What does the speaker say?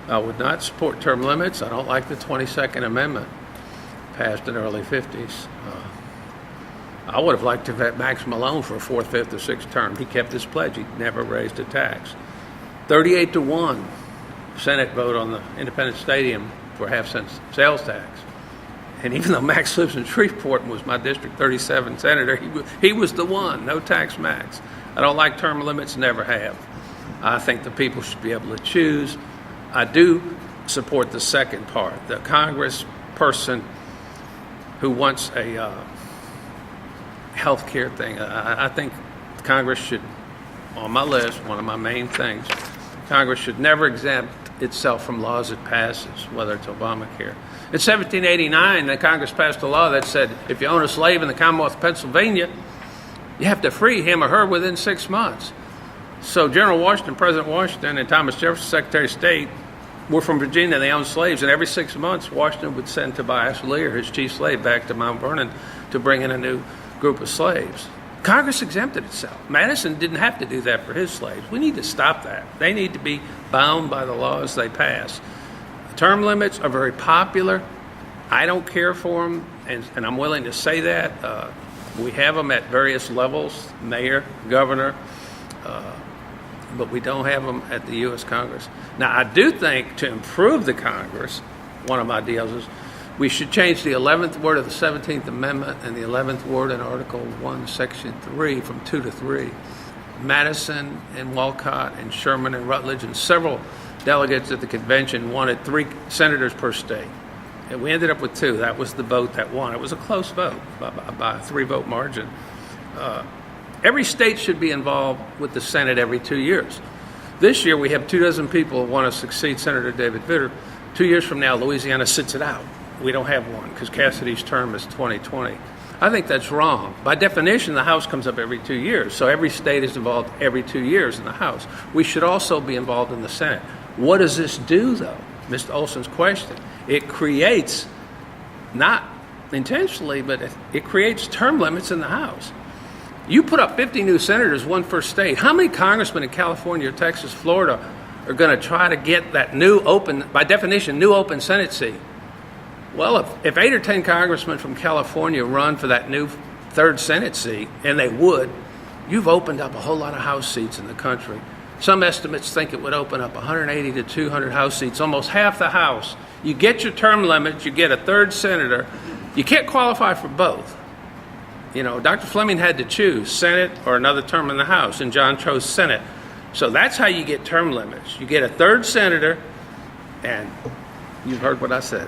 I would not support term limits. I don't like the 22nd Amendment passed in the early 50s. I would have liked to have had Max Malone for a fourth, fifth, or sixth term. He kept his pledge. He never raised a tax. 38-1 Senate vote on the Independence Stadium for half-cent sales tax. And even though Max lives in Shreveport and was my District 37 senator, he was the one. No tax, Max. I don't like term limits, never have. I think the people should be able to choose. I do support the second part, the Congress person who wants a health care thing. I think Congress should, on my list, one of my main things, Congress should never exempt itself from laws it passes, whether it's Obamacare. In 1789, the Congress passed a law that said if you own a slave in the Commonwealth of Pennsylvania, you have to free him or her within 6 months. So General Washington, President Washington, and Thomas Jefferson, Secretary of State, were from Virginia. They owned slaves, and every 6 months, Washington would send Tobias Lear, his chief slave, back to Mount Vernon to bring in a new group of slaves. Congress exempted itself. Madison didn't have to do that for his slaves. We need to stop that. They need to be bound by the laws they pass. Term limits are very popular. I don't care for them, and I'm willing to say that. We have them at various levels, mayor, governor, but we don't have them at the U.S. Congress. Now, I do think to improve the Congress, one of my deals is we should change the 11th word of the 17th Amendment and the 11th word in Article 1, Section 3 from 2 to 3. Madison and Walcott and Sherman and Rutledge and several delegates at the convention wanted 3 senators per state. And we ended up with 2. That was the vote that won. It was a close vote by a 3-vote margin. Every state should be involved with the Senate every 2 years. This year we have 24 people who want to succeed Senator David Vitter. 2 years from now, Louisiana sits it out. We don't have one because Cassidy's term is 2020. I think that's wrong. By definition, the House comes up every 2 years, so every state is involved every 2 years in the House. We should also be involved in the Senate. What does this do, though? Mr. Olson's question. It creates, not intentionally, but it creates term limits in the House. You put up 50 new senators, one per state. How many congressmen in California, Texas, Florida are going to try to get that new open, by definition, new open Senate seat? Well, if 8 or 10 congressmen from California run for that new 3rd Senate seat, and they would, you've opened up a whole lot of House seats in the country. Some estimates think it would open up 180 to 200 House seats, almost half the House. You get your term limits, you get a 3rd senator. You can't qualify for both. You know, Dr. Fleming had to choose Senate or another term in the House, and John chose Senate. So that's how you get term limits. You get a 3rd senator, and you've heard what I said.